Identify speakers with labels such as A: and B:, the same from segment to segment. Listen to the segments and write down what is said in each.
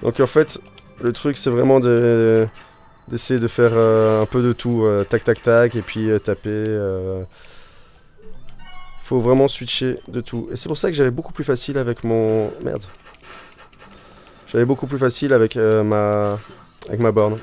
A: Donc en fait, le truc c'est vraiment d'essayer de faire un peu de tout, tac tac tac, et puis taper. Faut vraiment switcher de tout. Et c'est pour ça que j'avais beaucoup plus facile avec mon... Merde. J'avais beaucoup plus facile avec ma borne.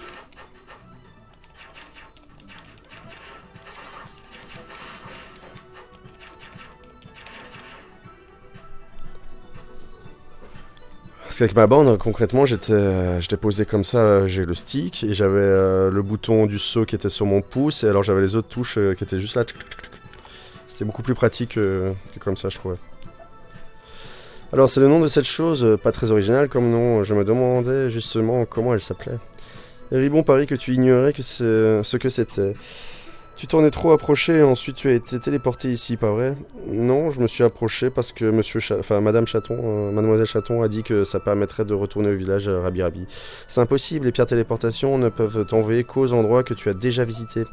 A: Parce qu'avec ma borne, concrètement, j'étais posé comme ça, j'ai le stick, et j'avais le bouton du saut qui était sur mon pouce, et alors j'avais les autres touches qui étaient juste là. C'était beaucoup plus pratique que comme ça, je trouvais. Alors, c'est le nom de cette chose, pas très original comme nom, je me demandais justement comment elle s'appelait. Ribon parie que tu ignorais que c'est ce que c'était. Tu t'en es trop approché et ensuite tu as été téléporté ici, pas vrai? Non, je me suis approché parce que Madame Chaton, Mademoiselle Chaton a dit que ça permettrait de retourner au village Rabi Rabi. C'est impossible, les pierres téléportation ne peuvent t'envoyer qu'aux endroits que tu as déjà visités.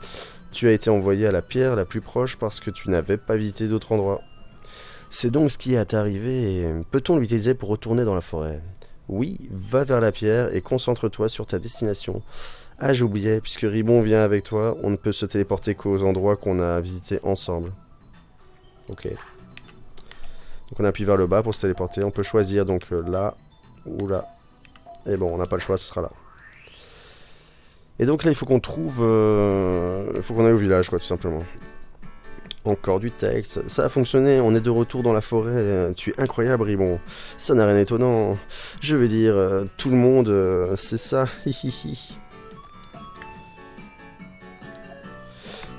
A: Tu as été envoyé à la pierre la plus proche parce que tu n'avais pas visité d'autres endroits. C'est donc ce qui est arrivé et peut-on l'utiliser pour retourner dans la forêt? Oui, va vers la pierre et concentre-toi sur ta destination. Ah, j'oubliais, puisque Ribon vient avec toi, on ne peut se téléporter qu'aux endroits qu'on a visités ensemble. Ok. Donc on appuie vers le bas pour se téléporter. On peut choisir donc là ou là. Et bon, on n'a pas le choix, ce sera là. Et donc là, il faut qu'on trouve... il faut qu'on aille au village, quoi, tout simplement. Encore du texte. Ça a fonctionné, on est de retour dans la forêt. Tu es incroyable, Ribon. Ça n'a rien d'étonnant. Je veux dire, tout le monde, c'est ça. Hihihi.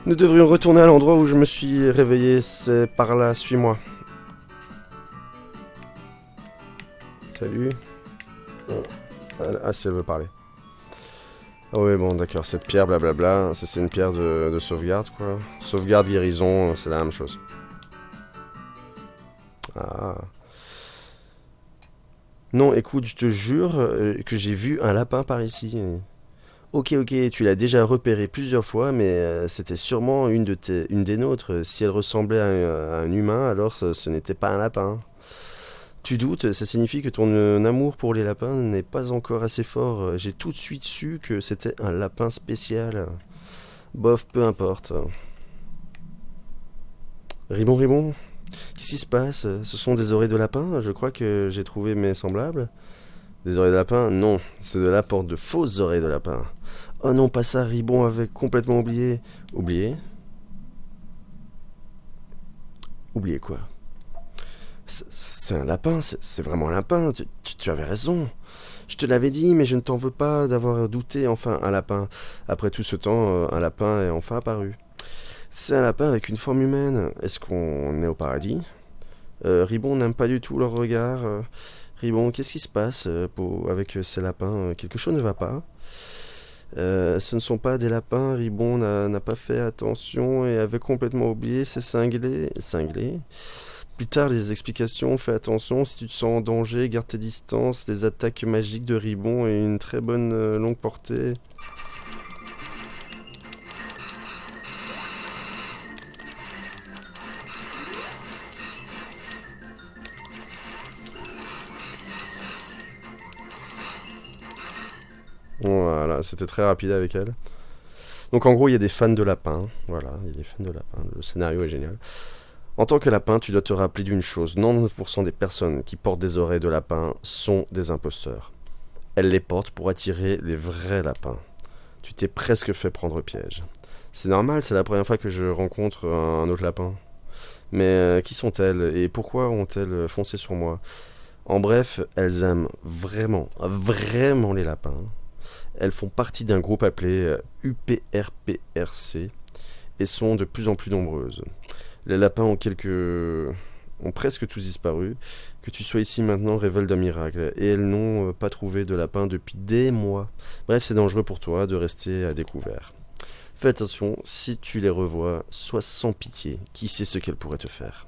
A: Nous devrions retourner à l'endroit où je me suis réveillé. C'est par là, suis-moi. Salut. Ah, si elle veut parler. Ah ouais, bon, d'accord, cette pierre, blablabla, c'est une pierre de sauvegarde, quoi. Sauvegarde, guérison, c'est la même chose. Ah. Non, écoute, je te jure que j'ai vu un lapin par ici. Ok, tu l'as déjà repéré plusieurs fois, mais c'était sûrement une des nôtres. Si elle ressemblait à un humain, alors ce n'était pas un lapin. Tu doutes, ça signifie que ton amour pour les lapins n'est pas encore assez fort. J'ai tout de suite su que c'était un lapin spécial. Bof, peu importe. Ribon, qu'est-ce qui se passe? Ce sont des oreilles de lapin? Je crois que j'ai trouvé mes semblables. Des oreilles de lapin? Non, c'est de la porte de fausses oreilles de lapin. Oh non, pas ça, Ribon avait complètement oublié. Oublié? Oublié quoi? C'est un lapin, c'est vraiment un lapin, tu avais raison. Je te l'avais dit, mais je ne t'en veux pas d'avoir douté, enfin, un lapin. Après tout ce temps, un lapin est enfin apparu. C'est un lapin avec une forme humaine. Est-ce qu'on est au paradis? Ribon n'aime pas du tout leur regard. Ribon, qu'est-ce qui se passe avec ces lapins? Quelque chose ne va pas. Ce ne sont pas des lapins, Ribon n'a pas fait attention et avait complètement oublié, c'est cinglé. Cinglé? Plus tard, les explications, fais attention, si tu te sens en danger, garde tes distances, des attaques magiques de Ribon et une très bonne longue portée. Voilà, c'était très rapide avec elle. Donc en gros, il y a des fans de lapins. Voilà, il y a des fans de lapins. Le scénario est génial. En tant que lapin, tu dois te rappeler d'une chose. 99% des personnes qui portent des oreilles de lapin sont des imposteurs. Elles les portent pour attirer les vrais lapins. Tu t'es presque fait prendre piège. C'est normal, c'est la première fois que je rencontre un autre lapin. Mais qui sont-elles et pourquoi ont-elles foncé sur moi? En bref, elles aiment vraiment, vraiment les lapins. Elles font partie d'un groupe appelé UPRPRC et sont de plus en plus nombreuses. Les lapins ont presque tous disparu. Que tu sois ici maintenant révèle d'un miracle. Et elles n'ont pas trouvé de lapin depuis des mois. Bref, c'est dangereux pour toi de rester à découvert. Fais attention, si tu les revois, sois sans pitié. Qui sait ce qu'elles pourraient te faire?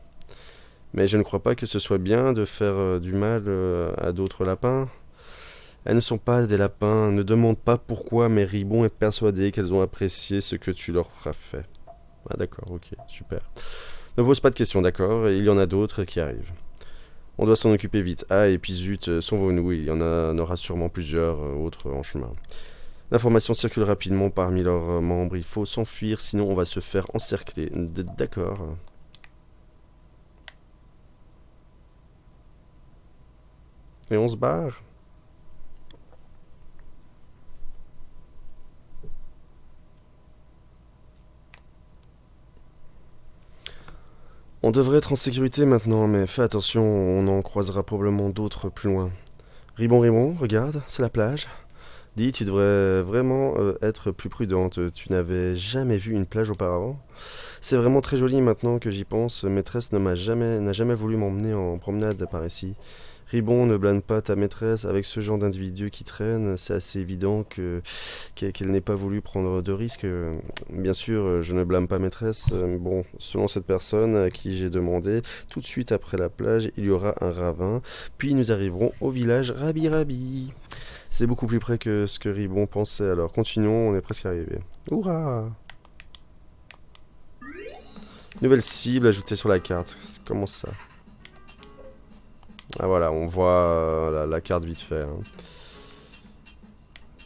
A: Mais je ne crois pas que ce soit bien de faire du mal à d'autres lapins. Elles ne sont pas des lapins, ne demande pas pourquoi, mais Ribon est persuadé qu'elles ont apprécié ce que tu leur as fait. Ah d'accord, ok, super. Ne pose pas de questions, d'accord? Il y en a d'autres qui arrivent. On doit s'en occuper vite. Ah, et puis zut, sauvons-nous, il y en aura sûrement plusieurs autres en chemin. L'information circule rapidement parmi leurs membres. Il faut s'enfuir, sinon on va se faire encercler. D'accord. Et on se barre. On devrait être en sécurité maintenant, mais fais attention, on en croisera probablement d'autres plus loin. Ribon, regarde, c'est la plage. Dis, tu devrais vraiment être plus prudente. Tu n'avais jamais vu une plage auparavant? C'est vraiment très joli maintenant que j'y pense. Maîtresse n'a jamais voulu m'emmener en promenade par ici. Ribon, ne blâme pas ta maîtresse. Avec ce genre d'individu qui traîne, c'est assez évident qu'elle n'ait pas voulu prendre de risques. Bien sûr, je ne blâme pas maîtresse. Bon, selon cette personne à qui j'ai demandé, tout de suite après la plage, il y aura un ravin. Puis nous arriverons au village Rabi Rabi. C'est beaucoup plus près que ce que Ribon pensait. Alors continuons, on est presque arrivé. Hurrah! Nouvelle cible ajoutée sur la carte. Comment ça? Ah voilà, on voit la carte vite fait. Hein.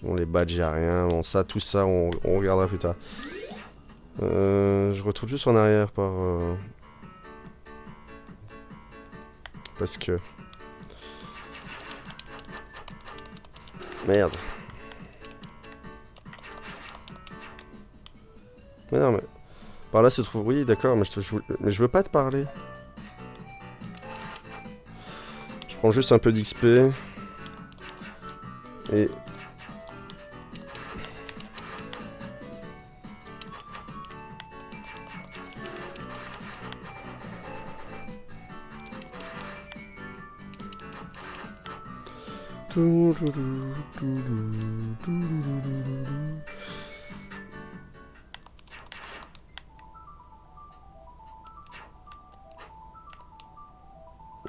A: Bon, les badges, y'a rien. Bon, ça, tout ça, on regardera plus tard. Je retourne juste en arrière parce que... Merde. Mais non, mais... Par là se trouve... Oui, d'accord, mais je veux pas te parler. Je prends juste un peu d'XP. Et...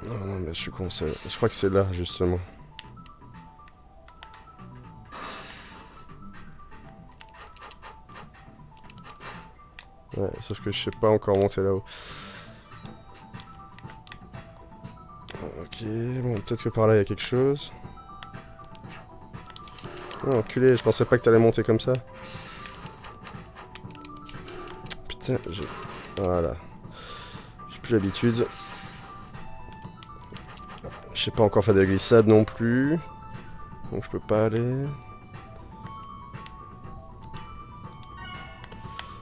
A: Non, mais je suis con, je crois que c'est là, justement. Ouais, sauf que je sais pas encore monter là-haut. Ok, bon, peut-être que par là, il y a quelque chose. Oh, enculé, je pensais pas que t'allais monter comme ça. Putain, Voilà. J'ai plus l'habitude. Je sais pas encore faire des glissades non plus. Donc je peux pas aller.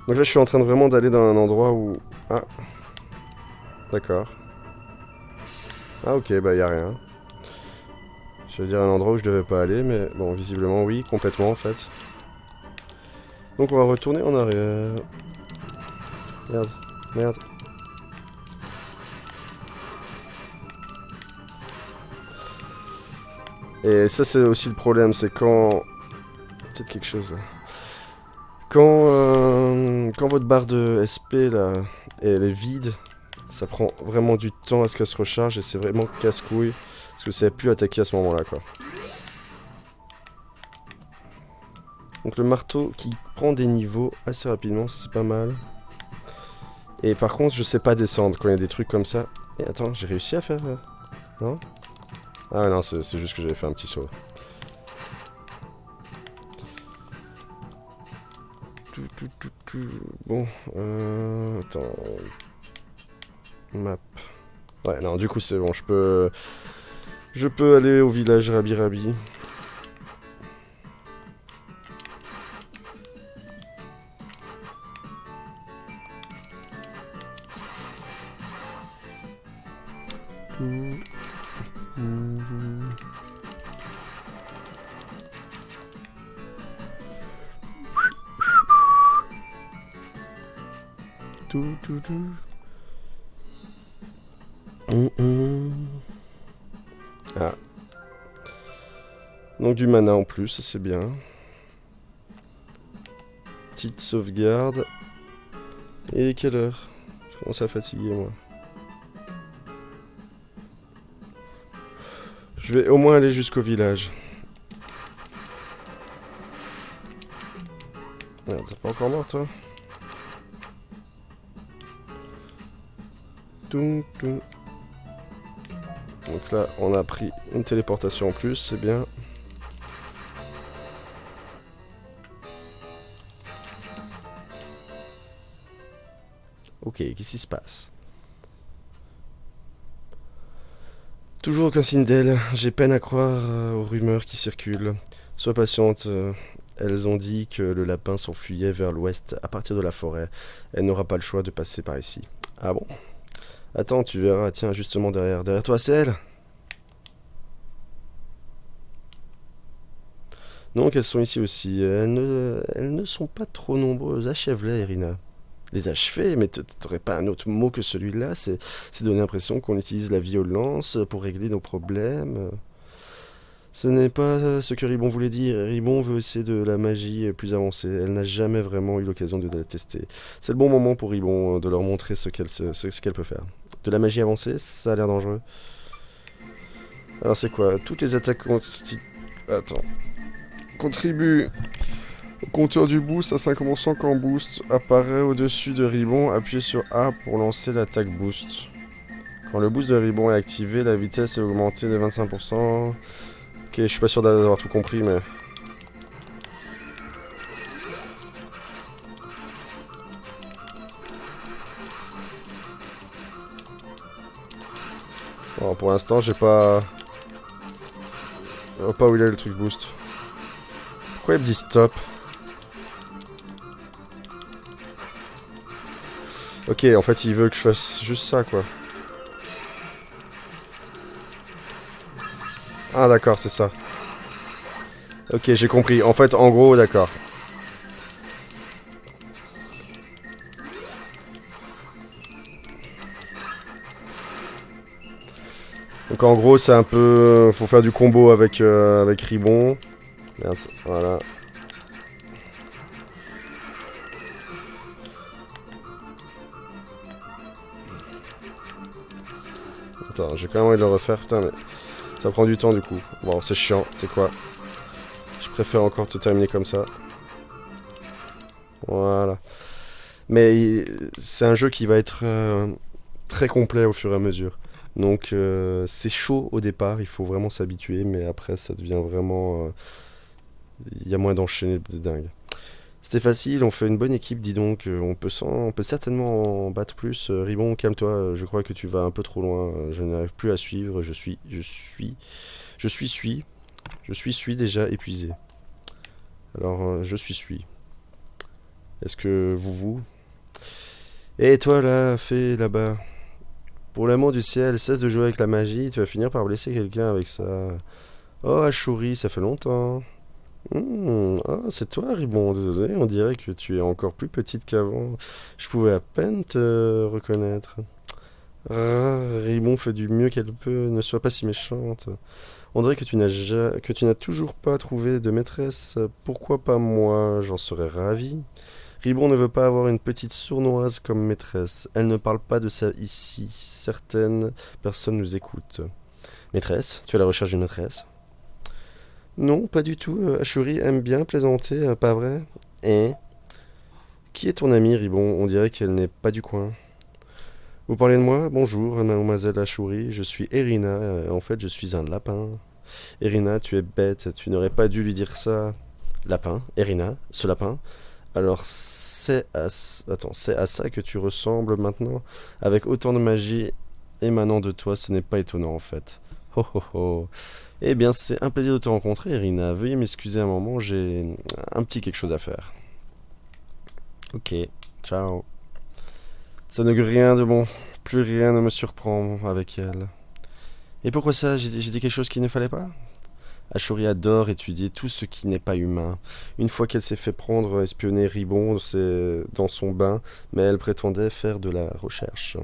A: Donc là je suis en train de vraiment d'aller dans un endroit où... Ah. D'accord. Ah ok, bah y a rien. Je veux dire un endroit où je devais pas aller, mais bon, visiblement oui, complètement en fait. Donc on va retourner en arrière. Merde, merde. Et ça c'est aussi le problème, c'est quand... Peut-être quelque chose là. Quand votre barre de SP là, elle est vide, ça prend vraiment du temps à ce qu'elle se recharge et c'est vraiment casse-couille. Parce que ça n'a plus attaquer à ce moment-là quoi. Donc le marteau qui prend des niveaux assez rapidement, ça c'est pas mal. Et par contre je sais pas descendre quand il y a des trucs comme ça. Et attends, j'ai réussi à faire... Non? Ah non, c'est juste que j'avais fait un petit saut. Bon, attends... Map. Ouais, non, du coup c'est bon, je peux aller au village Rabi Rabi. Ah. Donc du mana en plus, ça c'est bien. Petite sauvegarde. Et quelle heure? Je commence à fatiguer moi. Je vais au moins aller jusqu'au village. Merde, t'es pas encore mort toi? Toum, toum. Donc là, on a pris une téléportation en plus, c'est bien. Ok, qu'est-ce qui se passe? Toujours aucun signe d'elle, j'ai peine à croire aux rumeurs qui circulent. Sois patiente, elles ont dit que le lapin s'enfuyait vers l'ouest à partir de la forêt. Elle n'aura pas le choix de passer par ici. Ah bon? Attends, tu verras, tiens, justement derrière. Derrière toi, c'est elle? Donc elles sont ici aussi. Elles ne sont pas trop nombreuses. Achève-les, Irina. Les achever, mais t'aurais pas un autre mot que celui-là? C'est donner l'impression qu'on utilise la violence pour régler nos problèmes. Ce n'est pas ce que Ribon voulait dire. Ribon veut essayer de la magie plus avancée. Elle n'a jamais vraiment eu l'occasion de la tester. C'est le bon moment pour Ribon de leur montrer ce qu'elle peut faire. De la magie avancée, ça a l'air dangereux. Alors c'est quoi? Toutes les attaques Attends. Contribue au compteur du boost à 5% quand boost apparaît au-dessus de Ribon. Appuyez sur A pour lancer l'attaque boost. Quand le boost de Ribon est activé, la vitesse est augmentée de 25%. Ok, je suis pas sûr d'avoir tout compris, mais... Bon, pour l'instant, j'ai pas... Je vois pas où il est le truc boost. Pourquoi il me dit stop? Ok, en fait, il veut que je fasse juste ça, quoi. Ah, d'accord, c'est ça. Ok, j'ai compris. En fait, en gros, d'accord. Donc en gros, c'est un peu... Faut faire du combo avec Ribon. Merde, voilà. Attends, j'ai quand même envie de le refaire, putain, mais... Ça prend du temps, du coup. Bon, c'est chiant, c'est quoi? Je préfère encore te terminer comme ça. Voilà. Mais c'est un jeu qui va être très complet au fur et à mesure. Donc c'est chaud au départ, il faut vraiment s'habituer, mais après ça devient vraiment... Il y a moins d'enchaîner de dingue. C'était facile, on fait une bonne équipe, dis donc. On peut certainement en battre plus. Ribon, calme-toi, je crois que tu vas un peu trop loin. Je n'arrive plus à suivre, je suis déjà épuisé. Alors, je suis. Est-ce que vous... Et toi là, fais là-bas. Pour l'amour du ciel, cesse de jouer avec la magie, tu vas finir par blesser quelqu'un avec ça. Oh, Ashuri, ça fait longtemps. Oh, c'est toi, Ribon, désolé, on dirait que tu es encore plus petite qu'avant. Je pouvais à peine te reconnaître. Ah, Ribon fait du mieux qu'elle peut, ne sois pas si méchante. On dirait que que tu n'as toujours pas trouvé de maîtresse. Pourquoi pas moi? J'en serais ravi. Ribon ne veut pas avoir une petite sournoise comme maîtresse. Elle ne parle pas de ça ici. Certaines personnes nous écoutent. Maîtresse? Tu es à la recherche d'une maîtresse? Non, pas du tout. Ashuri aime bien plaisanter, pas vrai? Hein? Qui est ton amie, Ribon? On dirait qu'elle n'est pas du coin. Vous parlez de moi? Bonjour, mademoiselle Ashuri. Je suis Irina. En fait, je suis un lapin. Irina, tu es bête. Tu n'aurais pas dû lui dire ça. Lapin? Irina? Ce lapin? Alors c'est à ça que tu ressembles maintenant? Avec autant de magie émanant de toi, ce n'est pas étonnant en fait. Oh oh oh. Eh bien, c'est un plaisir de te rencontrer, Irina. Veuillez m'excuser un moment, j'ai un petit quelque chose à faire. Ok, ciao. Ça n'augure rien de bon. Plus rien ne me surprend avec elle. Et pourquoi ça? J'ai dit quelque chose qu'il ne fallait pas? Ashuri adore étudier tout ce qui n'est pas humain. Une fois qu'elle s'est fait prendre, espionner Ribon, c'est dans son bain, mais elle prétendait faire de la recherche.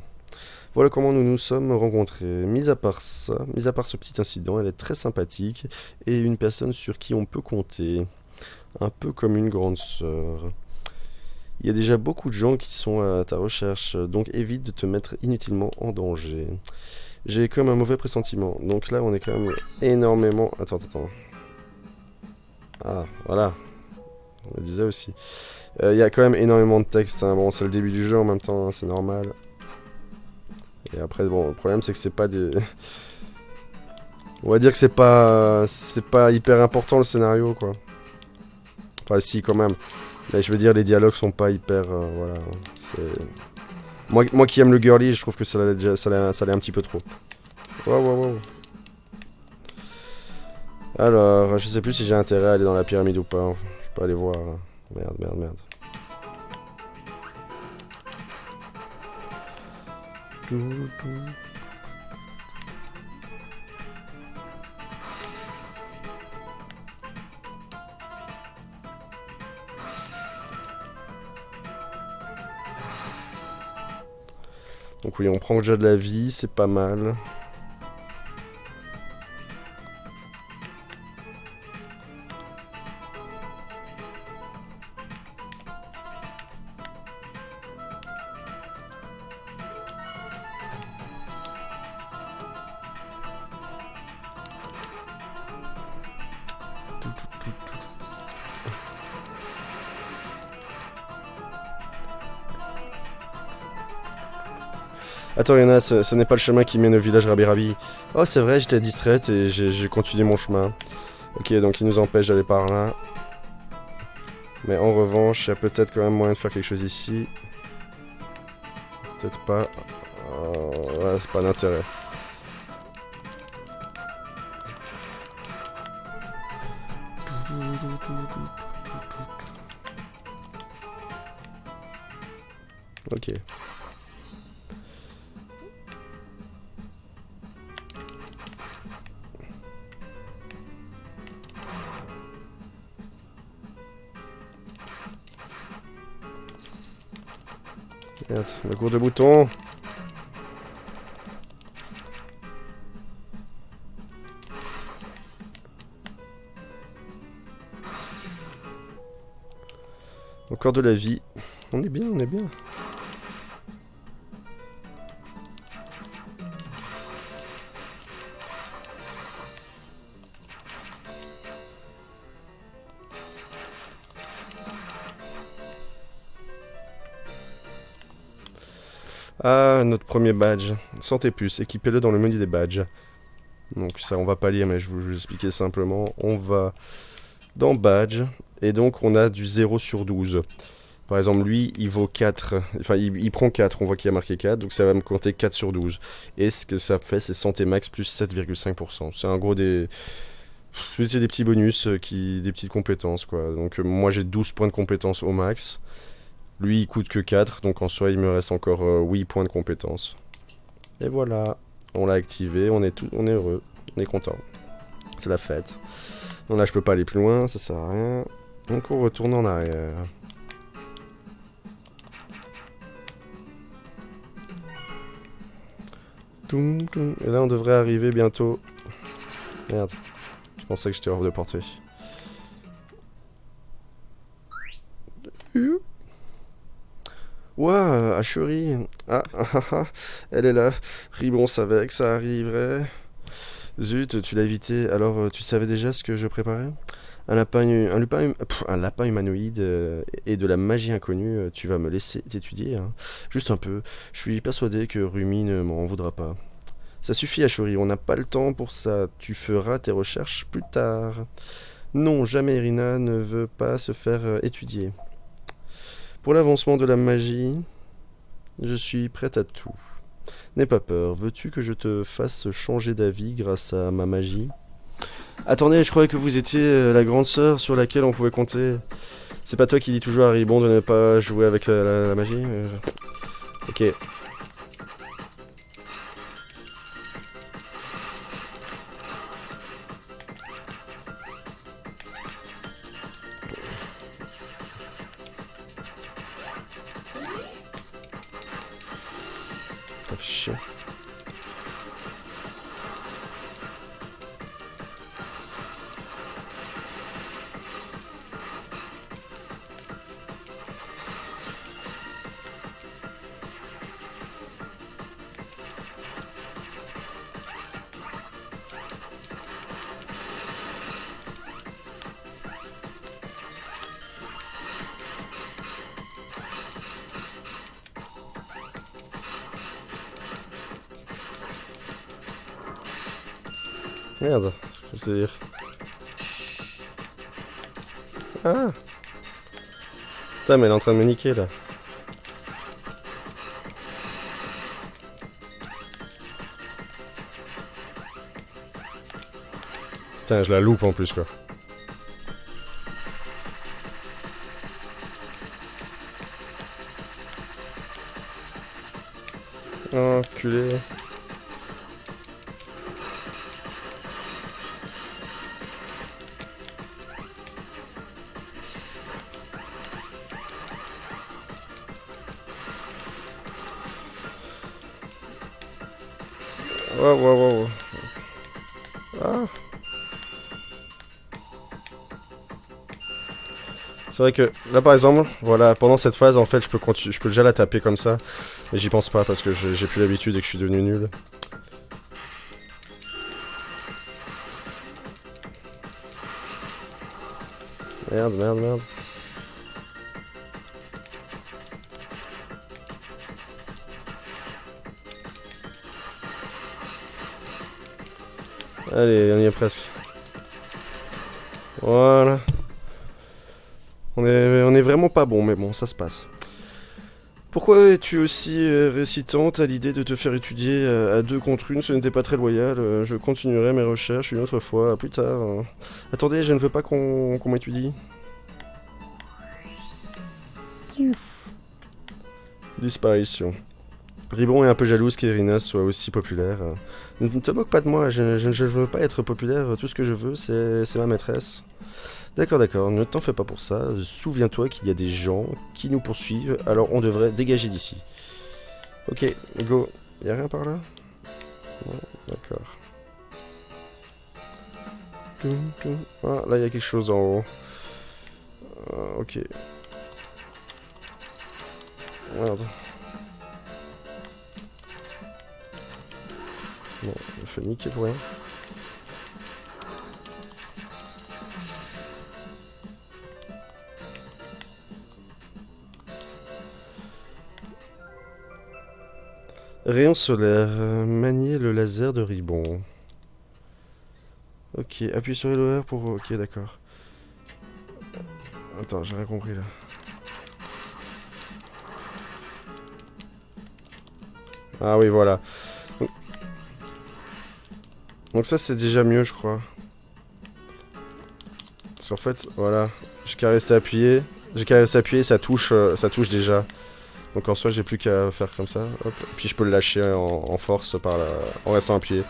A: Voilà comment nous nous sommes rencontrés. Mis à part ce petit incident, elle est très sympathique et une personne sur qui on peut compter. Un peu comme une grande sœur. Il y a déjà beaucoup de gens qui sont à ta recherche, donc évite de te mettre inutilement en danger. J'ai comme un mauvais pressentiment. Donc là, on est quand même énormément... Attends. Ah, voilà. On le disait aussi. Il y a quand même énormément de texte. Hein. Bon, c'est le début du jeu en même temps, hein, c'est normal. Et après, bon, le problème, c'est que c'est pas des... On va dire que c'est pas hyper important le scénario, quoi. Enfin, si, quand même. Mais je veux dire, les dialogues sont pas hyper... voilà, c'est... Moi qui aime le girly, je trouve que ça l'est un petit peu trop. Wow. Alors, je sais plus si j'ai intérêt à aller dans la pyramide ou pas. Je peux aller voir. Merde. Donc oui, on prend déjà de la vie, c'est pas mal. Attends, Yana, ce n'est pas le chemin qui mène au village Rabi Rabi. Oh, c'est vrai, j'étais distraite et j'ai continué mon chemin. Ok, donc il nous empêche d'aller par là. Mais en revanche, il y a peut-être quand même moyen de faire quelque chose ici. Peut-être pas. Ouais, c'est pas d'intérêt. Ok. Merde, le cours de bouton. Encore de la vie. On est bien. Ah, notre premier badge. Santé plus, équipez-le dans le menu des badges. Donc ça, on va pas lire, mais je vais vous expliquer simplement. On va dans badge, et donc on a du 0 sur 12. Par exemple, lui, il vaut 4. Enfin, il prend 4, on voit qu'il a marqué 4, donc ça va me compter 4 sur 12. Et ce que ça fait, c'est santé max plus 7,5%. C'est en gros des... C'est des petits bonus, des petites compétences, quoi. Donc moi, j'ai 12 points de compétences au max. Lui, il coûte que 4, donc en soi, il me reste encore 8 points de compétences. Et voilà, on l'a activé, on est heureux, on est content. C'est la fête. Donc là, je peux pas aller plus loin, ça sert à rien. Donc on retourne en arrière. Et là, on devrait arriver bientôt. Merde, je pensais que j'étais hors de portée. Ouah, Ashuri. Elle est là. Ribon savait que ça arriverait. Zut, tu l'as évité. Alors, tu savais déjà ce que je préparais? Un lapin humanoïde et de la magie inconnue. Tu vas me laisser t'étudier, hein. Juste un peu. Je suis persuadé que Rumi ne m'en voudra pas. Ça suffit, Ashuri. On n'a pas le temps pour ça. Tu feras tes recherches plus tard. Non, jamais Irina ne veut pas se faire étudier. Pour l'avancement de la magie, je suis prête à tout. N'aie pas peur, veux-tu que je te fasse changer d'avis grâce à ma magie? Attendez, je croyais que vous étiez la grande sœur sur laquelle on pouvait compter. C'est pas toi qui dis toujours à Ribon de ne pas jouer avec la magie? Ok. Ça fait chier. Merde, c'est-à-dire... Ah. Putain, mais elle est en train de me niquer, là. Putain, je la loupe en plus, quoi. Enculé. Wow. Ah. C'est vrai que là par exemple, voilà, pendant cette phase en fait je peux déjà la taper comme ça. Mais j'y pense pas parce que j'ai plus l'habitude et que je suis devenu nul. Merde. Allez, on y est presque. Voilà. On est vraiment pas bon, mais bon, ça se passe. Pourquoi es-tu aussi récitante à l'idée de te faire étudier à 2 contre 1? Ce n'était pas très loyal. Je continuerai mes recherches une autre fois, plus tard. Attendez, je ne veux pas qu'on m'étudie. Ouf. Disparition. Ribon est un peu jalouse qu'Irina soit aussi populaire. Ne te moque pas de moi, je ne veux pas être populaire, tout ce que je veux c'est ma maîtresse. D'accord, ne t'en fais pas pour ça. Souviens-toi qu'il y a des gens qui nous poursuivent, alors on devrait dégager d'ici. Ok, go. Y'a rien par là? Non, d'accord. Ah, là il y a quelque chose en haut. Ok. Merde. Bon, je me fais niquer pour rien. Rayon solaire, manier le laser de Ribon. Ok, appuie sur LOR pour... Ok, d'accord. Attends, j'ai rien compris là. Ah oui, voilà. Donc ça c'est déjà mieux, je crois. Parce qu'en fait, voilà, j'ai qu'à rester appuyé. Ça touche déjà. Donc en soi, j'ai plus qu'à faire comme ça. Hop. Puis je peux le lâcher en force en restant appuyé.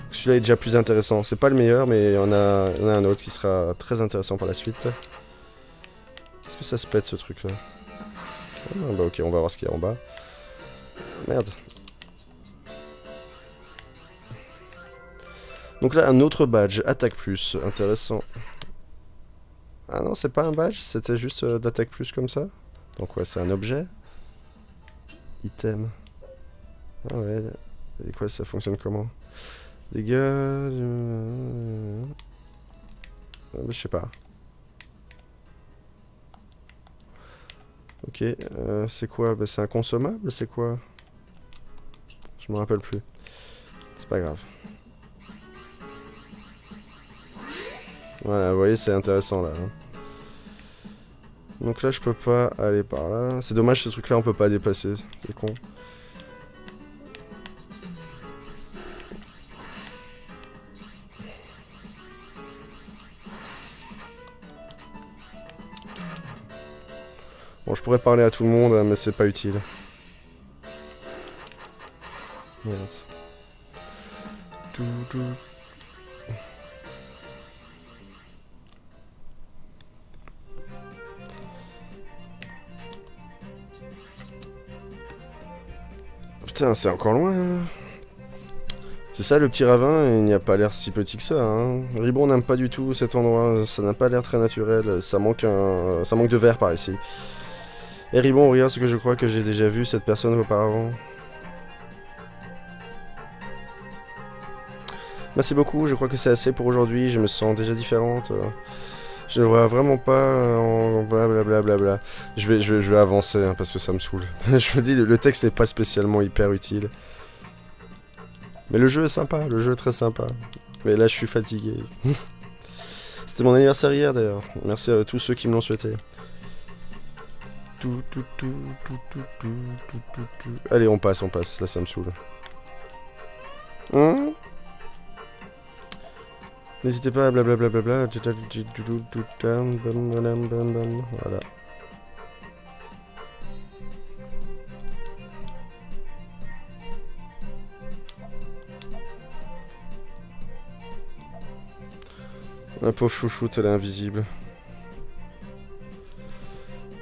A: Celui-là est déjà plus intéressant. C'est pas le meilleur, mais il y en a un autre qui sera très intéressant par la suite. Est-ce que ça se pète ce truc-là? Ah, bah ok, on va voir ce qu'il y a en bas. Merde. Donc là, un autre badge, attaque plus, intéressant. Ah non, c'est pas un badge, c'était juste d'attaque plus comme ça. Donc ouais, c'est un objet. Item. Ah ouais, et quoi, ça fonctionne comment? Dégâts... je sais pas. Ok, c'est quoi? Bah, c'est un consommable, c'est quoi? Je me rappelle plus. C'est pas grave. Voilà, vous voyez, c'est intéressant là. Hein. Donc là, je peux pas aller par là. C'est dommage, ce truc-là, on peut pas dépasser. C'est con. Bon, je pourrais parler à tout le monde, mais c'est pas utile. Merde. Putain, c'est encore loin. Hein. C'est ça le petit ravin, il n'y a pas l'air si petit que ça. Hein. Ribon n'aime pas du tout cet endroit, ça n'a pas l'air très naturel, ça manque de verre par ici. Et Ribon, regarde ce que je crois que j'ai déjà vu cette personne auparavant. Merci beaucoup, je crois que c'est assez pour aujourd'hui, je me sens déjà différente. Je ne vois vraiment pas en blablabla. Je vais avancer hein, parce que ça me saoule. Je me dis, le texte n'est pas spécialement hyper utile. Mais le jeu est sympa, le jeu est très sympa. Mais là, je suis fatigué. C'était mon anniversaire hier, d'ailleurs. Merci à tous ceux qui me l'ont souhaité. Allez, on passe. Là, ça me saoule. N'hésitez pas à blablabla. Voilà. La pauvre chouchoute, elle est invisible.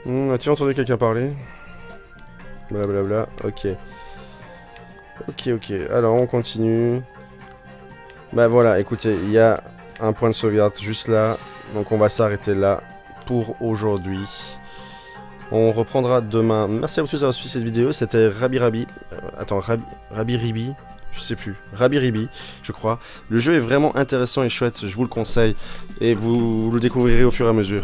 A: As-tu entendu quelqu'un parler? Blablabla, ok. Ok. Alors, on continue. Bah voilà, écoutez, il y a un point de sauvegarde juste là. Donc, on va s'arrêter là pour aujourd'hui. On reprendra demain. Merci à vous tous d'avoir suivi cette vidéo. C'était Rabi. Attends, Rabi Ribi. Je sais plus. Rabi Ribi, je crois. Le jeu est vraiment intéressant et chouette. Je vous le conseille. Et vous le découvrirez au fur et à mesure.